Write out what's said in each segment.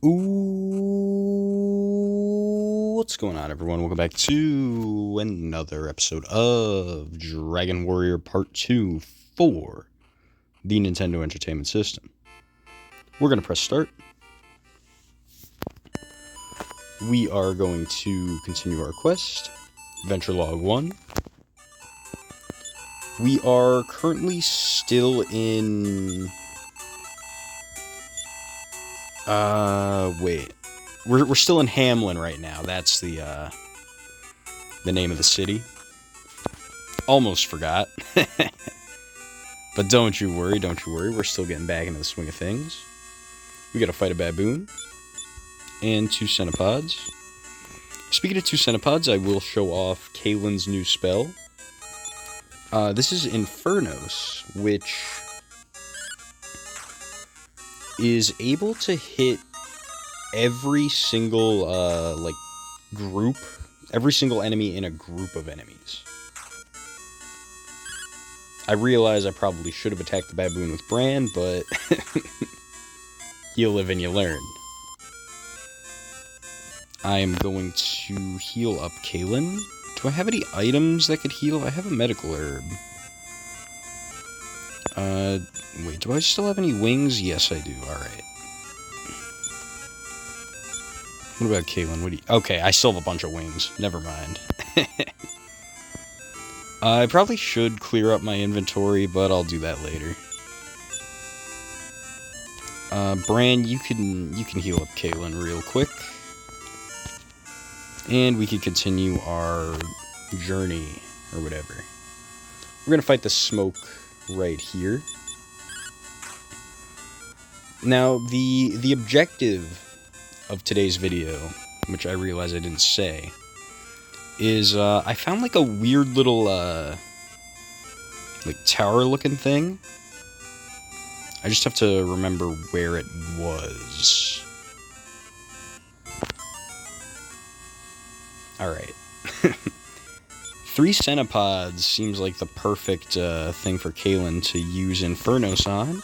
Ooh, what's going on, everyone? Welcome back to another episode of Dragon Warrior Part 2 for the Nintendo Entertainment System. We're going to press start. We are going to continue our quest, Venture Log 1. We are currently still in... wait. We're still in Hamlin right now. That's the name of the city. Almost forgot. But don't you worry. We're still getting back into the swing of things. We gotta fight a baboon. And 2 centipods. Speaking of 2 centipods, I will show off Kailin's new spell. This is Infernos, which is able to hit every single, group, every single enemy in a group of enemies. I realize I probably should have attacked the baboon with Bran, but you live and you learn. I am going to heal up Kailin. Do I have any items that could heal? I have a medical herb. Wait, do I still have any wings? Yes, I do. Alright. What about Kailin? What do you... Okay, I still have a bunch of wings. Never mind. I probably should clear up my inventory, but I'll do that later. Bran, you can heal up Kailin real quick. And we can continue our journey, or whatever. We're gonna fight the smoke right here. Now, the objective of today's video, which I realize I didn't say, is I found like a weird little like tower-looking thing. I just have to remember where it was. Alright. 3 centipods seems like the perfect thing for Kailin to use Infernos on.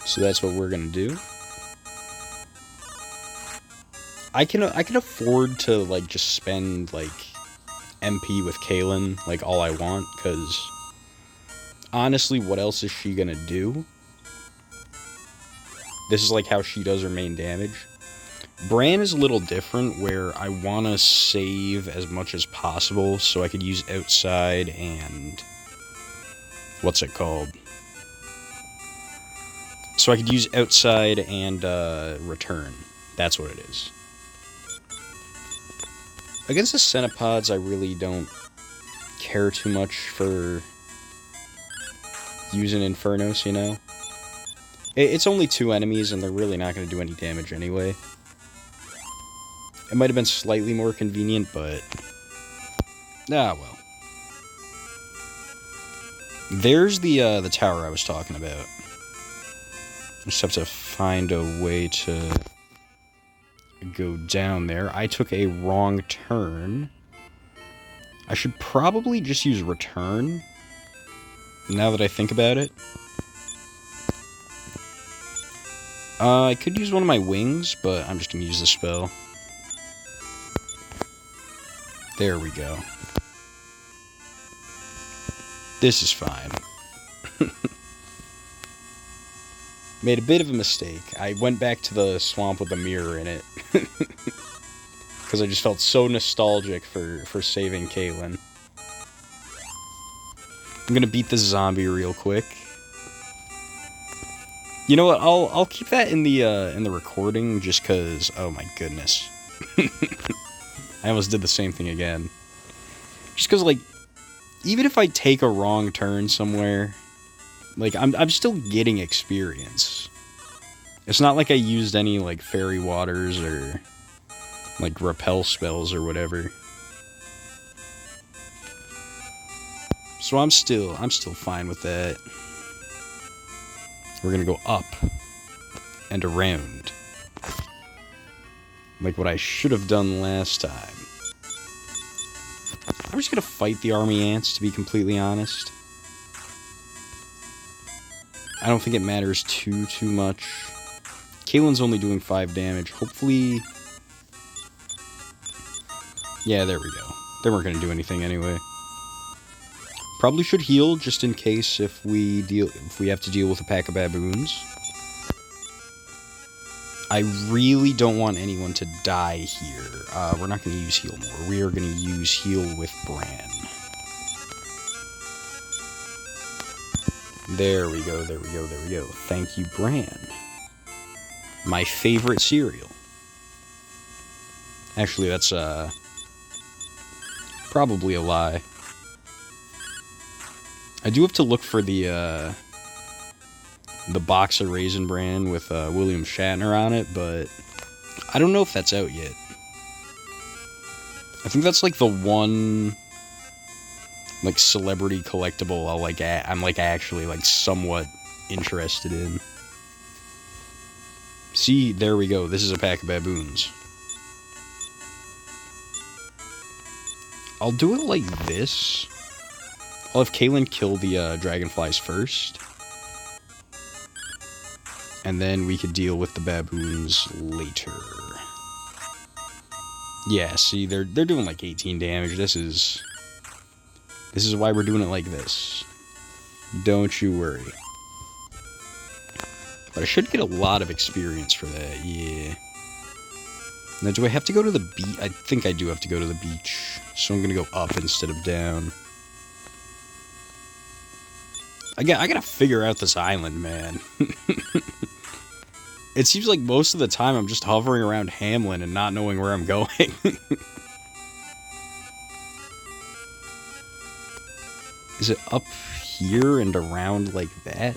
So that's what we're gonna do. I can afford to like just spend like MP with Kailin like all I want, because honestly, what else is she gonna do? This is like how she does her main damage. Bran is a little different, where I want to save as much as possible so I could use outside and... what's it called? So I could use outside and return. That's what it is. Against the centipods, I really don't care too much for using Infernos, you know? It's only 2 enemies, and they're really not going to do any damage anyway. It might have been slightly more convenient, but... ah, well. There's the tower I was talking about. I just have to find a way to go down there. I took a wrong turn. I should probably just use return, now that I think about it. I could use one of my wings, but I'm just going to use the spell. There we go. This is fine. Made a bit of a mistake. I went back to the swamp with a mirror in it. Because I just felt so nostalgic for saving Kailin. I'm gonna beat this zombie real quick. You know what? I'll keep that in the recording just because. Oh my goodness. I almost did the same thing again. Just because, like, even if I take a wrong turn somewhere, like, I'm still getting experience. It's not like I used any, like, fairy waters or, like, repel spells or whatever. So I'm still fine with that. We're gonna go up and around. Like what I should have done last time. I'm just gonna fight the army ants, to be completely honest. I don't think it matters too much Kailin's only doing 5 damage. Hopefully... Yeah, there we go. They weren't going to do anything anyway. Probably should heal, just in case if we have to deal with a pack of baboons. I really don't want anyone to die here. We're not going to use heal more. We are going to use heal with Bran. There we go, there we go, there we go. Thank you, Bran. My favorite cereal. Actually, that's, probably a lie. I do have to look for the box of Raisin Bran with, William Shatner on it, but I don't know if that's out yet. I think that's, like, the one... like, celebrity collectible I'm, like, actually, like, somewhat interested in. See, there we go. This is a pack of baboons. I'll do it like this. I'll have Kailin kill the, dragonflies first. And then we could deal with the baboons later. Yeah, see, they're doing, like, 18 damage. This is why we're doing it like this. Don't you worry. But I should get a lot of experience for that, yeah. Now, do I have to go to the beach? I think I do have to go to the beach. So I'm gonna go up instead of down. I gotta figure out this island, man. It seems like most of the time I'm just hovering around Hamlin and not knowing where I'm going. Is it up here and around like that?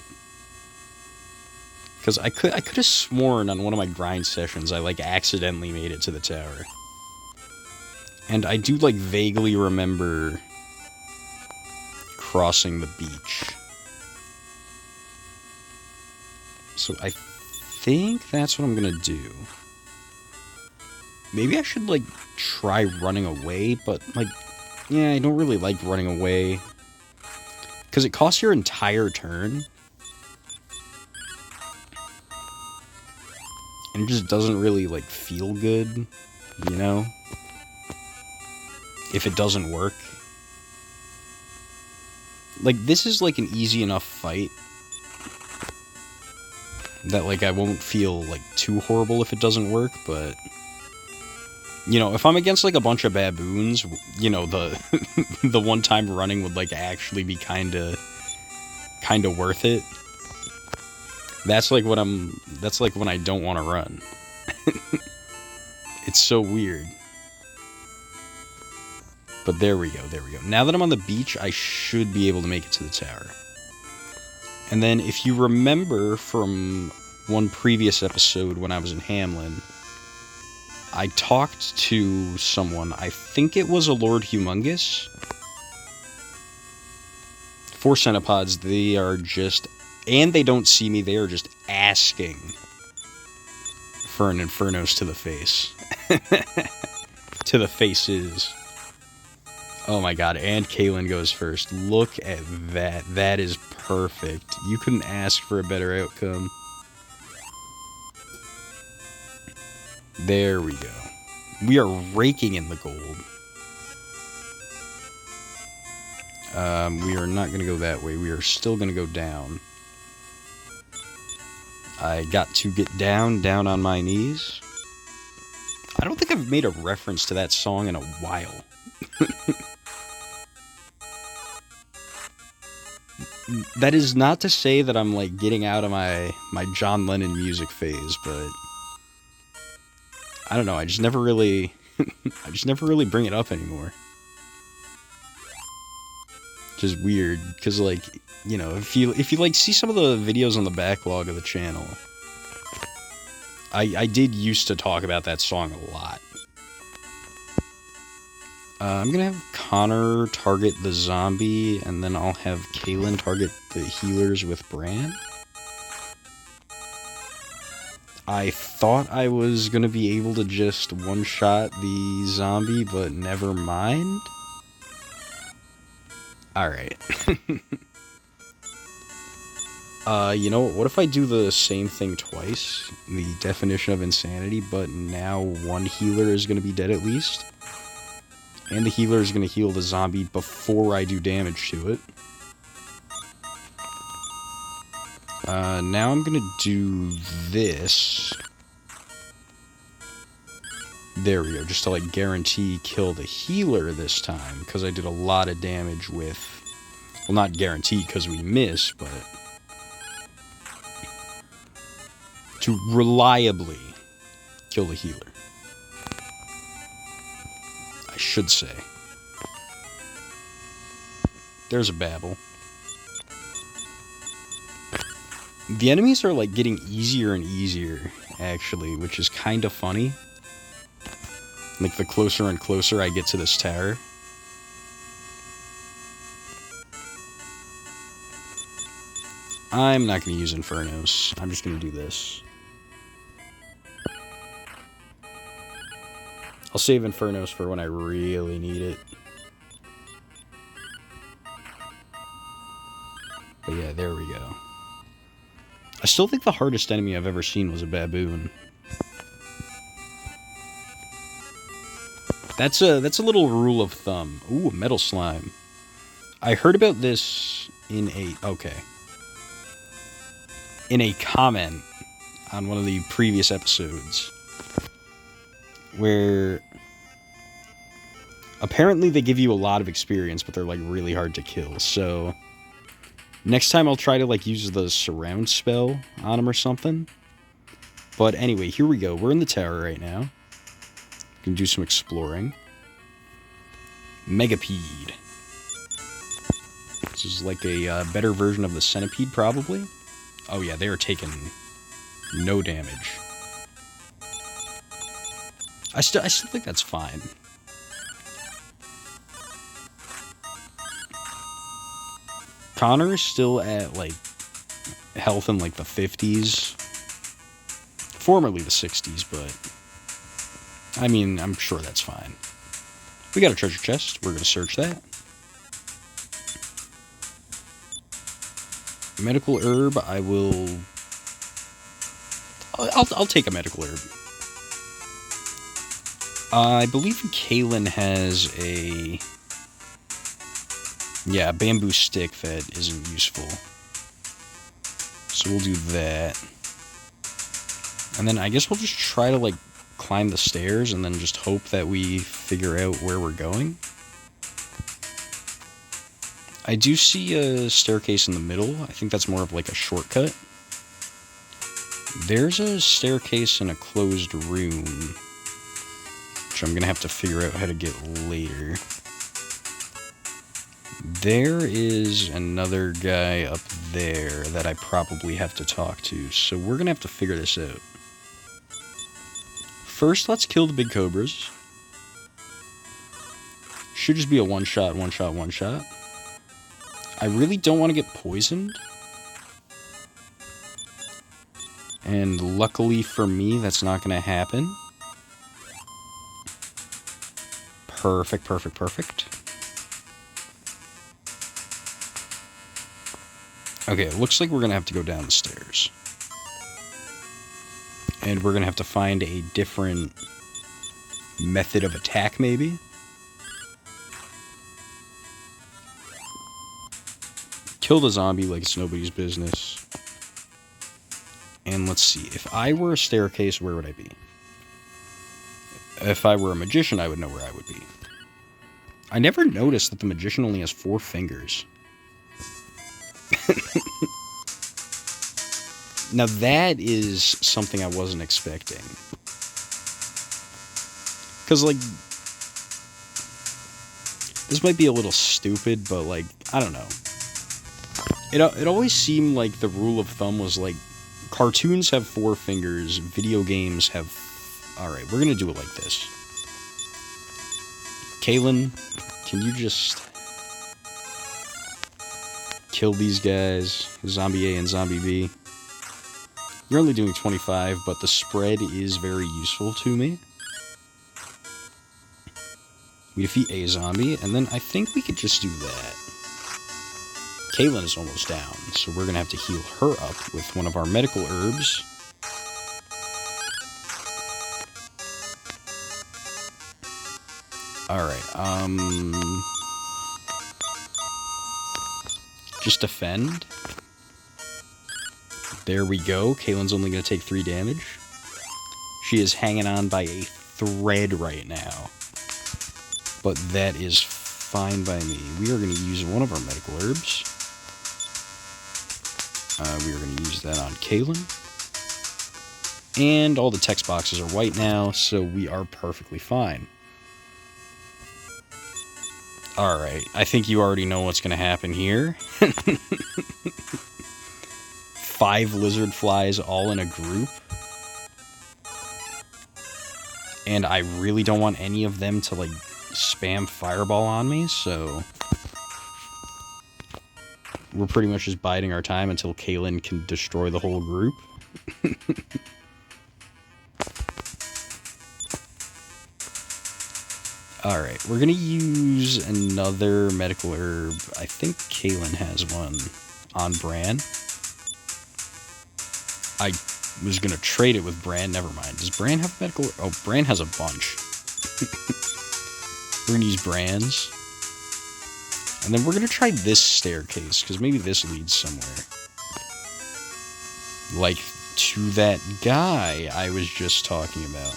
Because I could have sworn on one of my grind sessions I, like, accidentally made it to the tower. And I do, like, vaguely remember crossing the beach. So I think that's what I'm gonna do. Maybe I should, like, try running away, but, like, yeah, I don't really like running away. Because it costs your entire turn. And it just doesn't really, like, feel good, you know? If it doesn't work. Like, this is, like, an easy enough fight that, like, I won't feel, like, too horrible if it doesn't work, but... You know, if I'm against, like, a bunch of baboons, you know, the the one time running would, like, actually be kinda worth it. That's like when I don't want to run. It's so weird. But there we go, there we go. Now that I'm on the beach, I should be able to make it to the tower. And then, if you remember from one previous episode when I was in Hamlin, I talked to someone, I think it was a Lord Humongous. 4 centipods, they are just... And they don't see me, they are just asking for an Infernos to the face. To the faces. Oh my god, and Kailin goes first. Look at that. That is perfect. You couldn't ask for a better outcome. There we go. We are raking in the gold. We are not going to go that way. We are still going to go down. I got to get down on my knees. I don't think I've made a reference to that song in a while. That is not to say that I'm, like, getting out of my John Lennon music phase, but... I don't know, I just never really... I just never really bring it up anymore. Which is weird, because, like, you know, if you like, see some of the videos on the backlog of the channel, I did used to talk about that song a lot. I'm gonna have Connor target the zombie, and then I'll have Kailin target the healers with Bran. I thought I was gonna be able to just one-shot the zombie, but never mind. Alright. You know what if I do the same thing twice? The definition of insanity, but now one healer is going to be dead at least. And the healer is going to heal the zombie before I do damage to it. Now I'm going to do this. There we go, just to like guarantee kill the healer this time, because I did a lot of damage with, well, not guarantee because we miss, but to reliably kill the healer, I should say. There's a babble. The enemies are like getting easier and easier, actually, which is kind of funny. Like the closer and closer I get to this tower. I'm not going to use Infernos. I'm just going to do this. I'll save Infernos for when I really need it. But yeah, there we go. I still think the hardest enemy I've ever seen was a baboon. That's a little rule of thumb. Ooh, a metal slime. I heard about this in a comment on one of the previous episodes, where apparently they give you a lot of experience, but they're like really hard to kill. So next time I'll try to like use the surround spell on him or something. But anyway, here we go. We're in the tower right now. Can do some exploring. Megapede. This is like a better version of the centipede, probably. Oh yeah, they are taking no damage. I still think that's fine. Connor is still at like health in like the 50s. Formerly the 60s, but I mean, I'm sure that's fine. We got a treasure chest. We're going to search that. Medical herb, I will... I'll take a medical herb. I believe Kailin has a... yeah, a bamboo stick that isn't useful. So we'll do that. And then I guess we'll just try to, like, climb the stairs and then just hope that we figure out where we're going. I do see a staircase in the middle. I think that's more of like a shortcut. There's a staircase in a closed room, which I'm going to have to figure out how to get later. There is another guy up there that I probably have to talk to, so we're going to have to figure this out. First, let's kill the big cobras. Should just be a one-shot, one-shot, one-shot. I really don't want to get poisoned. And luckily for me, that's not going to happen. Perfect, perfect, perfect. Okay, it looks like we're going to have to go down the stairs. And we're going to have to find a different method of attack, maybe. Kill the zombie like it's nobody's business. And let's see. If I were a staircase, where would I be? If I were a magician, I would know where I would be. I never noticed that the magician only has 4 fingers. Now that is something I wasn't expecting. Because, like, this might be a little stupid, but, like, I don't know. It always seemed like the rule of thumb was, like, cartoons have 4 fingers, video games have... Alright, we're gonna do it like this. Kailin, can you just... kill these guys, Zombie A and Zombie B. You're only doing 25, but the spread is very useful to me. We defeat a zombie, and then I think we could just do that. Kailin is almost down, so we're gonna have to heal her up with one of our medical herbs. Alright, just defend. There we go. Kailin's only gonna take 3 damage. She is hanging on by a thread right now. But that is fine by me. We are going to use one of our medical herbs. We are going to use that on Kailin. And all the text boxes are white now, so we are perfectly fine. Alright, I think you already know what's going to happen here. 5 lizard flies all in a group. And I really don't want any of them to, like, spam fireball on me, so we're pretty much just biding our time until Kailin can destroy the whole group. Alright, we're gonna use another medical herb. I think Kailin has one on Bran. I was gonna trade it with Bran, never mind. Does Bran have medical? Oh, Bran has a bunch. We're gonna use Bran's. And then we're gonna try this staircase, because maybe this leads somewhere. Like, to that guy I was just talking about.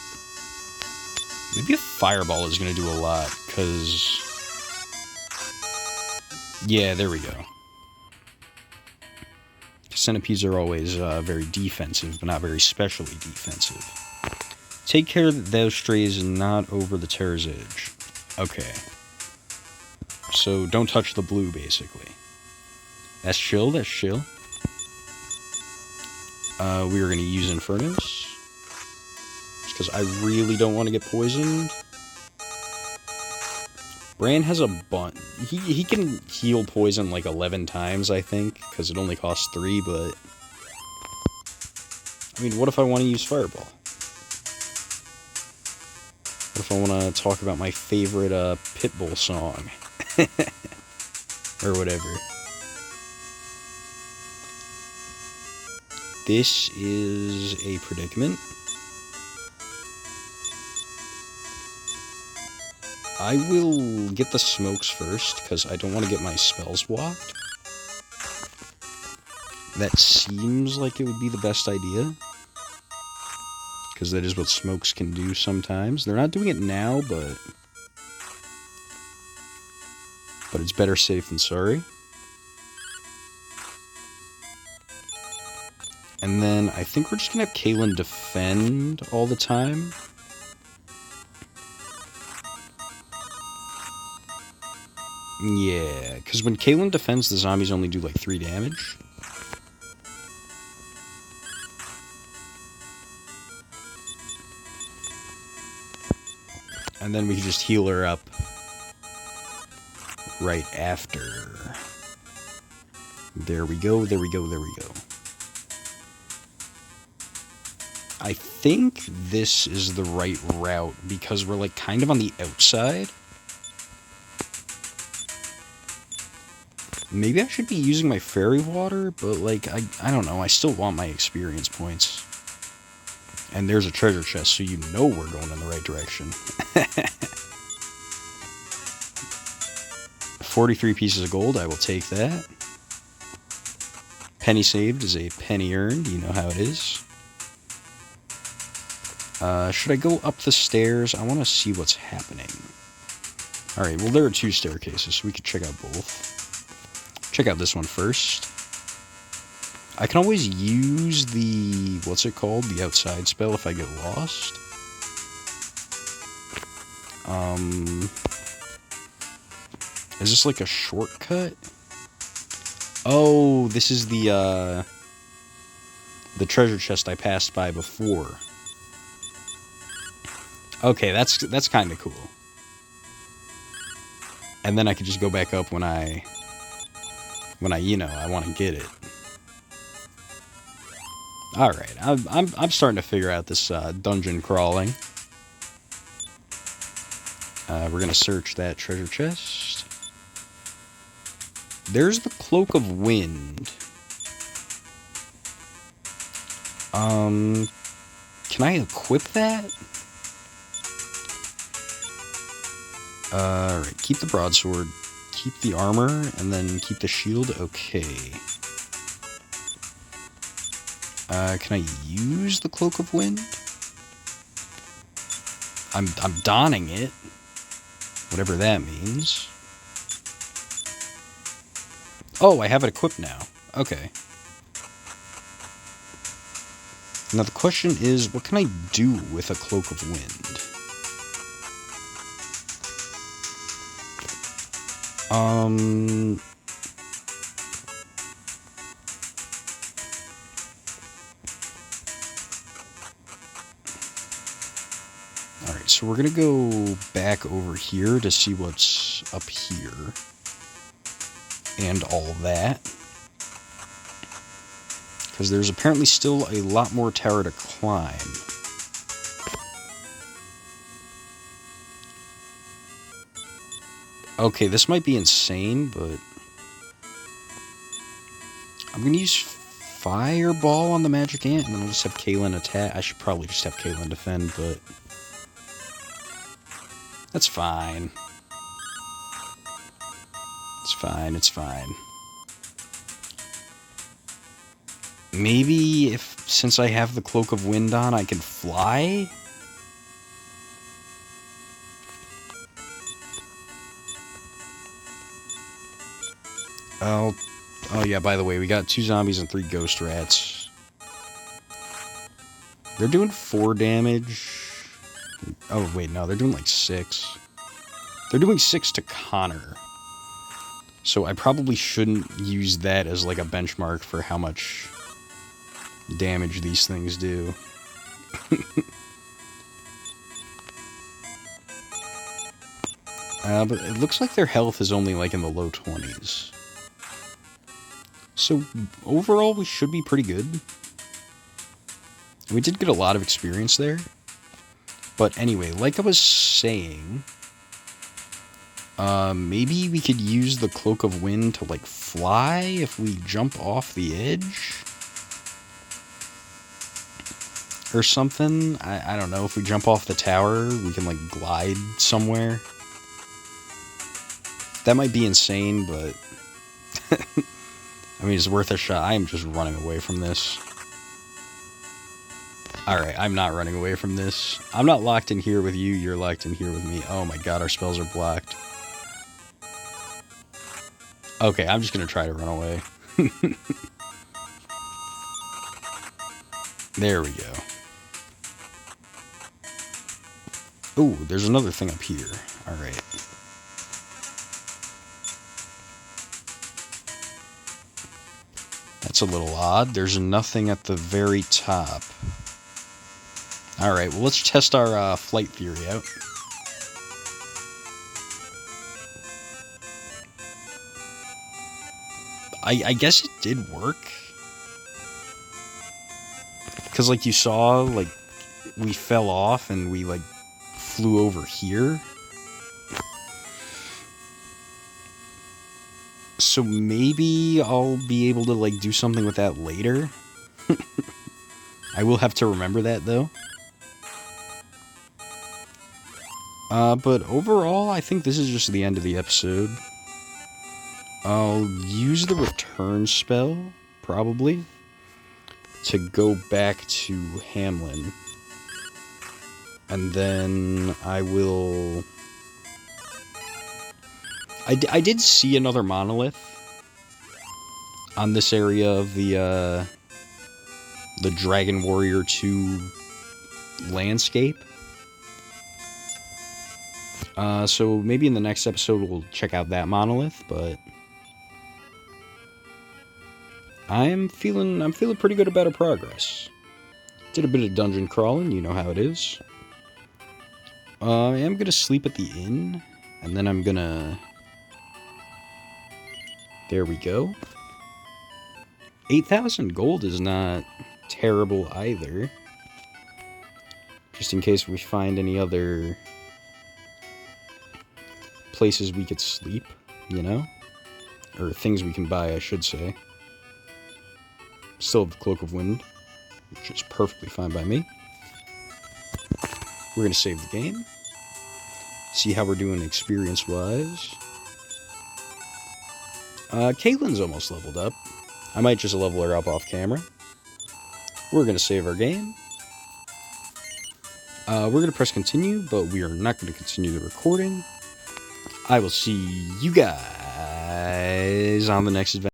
Maybe a fireball is gonna do a lot, because... yeah, there we go. Centipedes are always very defensive, but not very specially defensive. Take care that those strays not over the terror's edge. Okay. So, don't touch the blue, basically. That's chill, that's chill. We are going to use Infernos. Because I really don't want to get poisoned. Bran has a bunch. He can heal poison like 11 times, I think, because it only costs 3, but... I mean, what if I want to use Fireball? What if I want to talk about my favorite Pitbull song? Or whatever. This is a predicament. I will get the smokes first, because I don't want to get my spells blocked. That seems like it would be the best idea. Because that is what smokes can do sometimes. They're not doing it now, but it's better safe than sorry. And then I think we're just going to have Kailin defend all the time. Yeah, because when Kailin defends, the zombies only do like 3 damage. And then we can just heal her up right after. There we go, there we go, there we go. I think this is the right route because we're like kind of on the outside. Maybe I should be using my fairy water, but like, I don't know, I still want my experience points. And there's a treasure chest, so you know we're going in the right direction. 43 pieces of gold, I will take that. Penny saved is a penny earned, you know how it is. Should I go up the stairs? I want to see what's happening. Alright, well there are 2 staircases, so we could check out both. Check out this one first. I can always use the, what's it called? The outside spell if I get lost. Is this like a shortcut? Oh, this is the treasure chest I passed by before. Okay, that's kind of cool. And then I could just go back up when I you know, I want to get it. All right, I'm starting to figure out this dungeon crawling. We're gonna search that treasure chest. there's the Cloak of Wind. Can I equip that? Alright, keep the broadsword, keep the armor, and then keep the shield. Okay. Can I use the Cloak of Wind? I'm donning it. Whatever that means. Oh, I have it equipped now. Okay. Now the question is, what can I do with a Cloak of Wind? Alright, so we're gonna go back over here to see what's up here. And all that. Because there's apparently still a lot more tower to climb. Okay, this might be insane, but I'm going to use Fireball on the Magic Ant, and then I'll just have Kailin attack. I should probably just have Kailin defend, but that's fine. It's fine, it's fine. Maybe since I have the Cloak of Wind on, I can fly? Oh yeah, by the way, we got 2 zombies and 3 ghost rats. They're doing 4 damage. Oh wait, no, they're doing like 6. They're doing 6 to Connor. So I probably shouldn't use that as like a benchmark for how much damage these things do. But it looks like their health is only like in the low 20s. So overall, we should be pretty good. We did get a lot of experience there. But anyway, like I was saying, maybe we could use the Cloak of Wind to like fly if we jump off the edge. Or something. I don't know, if we jump off the tower, we can like glide somewhere. That might be insane, but I mean, it's worth a shot. I am just running away from this. Alright, I'm not running away from this. I'm not locked in here with you, you're locked in here with me. Oh my god, our spells are blocked. Okay, I'm just gonna try to run away. There we go. Ooh, there's another thing up here. Alright. That's a little odd. There's nothing at the very top. Alright, well, let's test our flight theory out. I guess it did work. Because, like, you saw, like, we fell off and we, like, flew over here. So maybe I'll be able to, like, do something with that later. I will have to remember that, though. But overall, I think this is just the end of the episode. I'll use the return spell, probably, to go back to Hamlin. And then I will... I did see another monolith on this area of the Dragon Warrior 2 landscape. So maybe in the next episode we'll check out that monolith, but I'm feeling pretty good about our progress. Did a bit of dungeon crawling, you know how it is. I am gonna sleep at the inn, and then I'm gonna... There we go. 8,000 gold is not terrible either. Just in case we find any other places we could sleep, you know? or things we can buy, I should say. Still have the Cloak of Wind, which is perfectly fine by me. We're going to save the game. See how we're doing experience-wise. Kailin's almost leveled up. I might just level her up off camera. We're going to save our game. We're going to press continue, but we are not going to continue the recording. I will see you guys on the next adventure.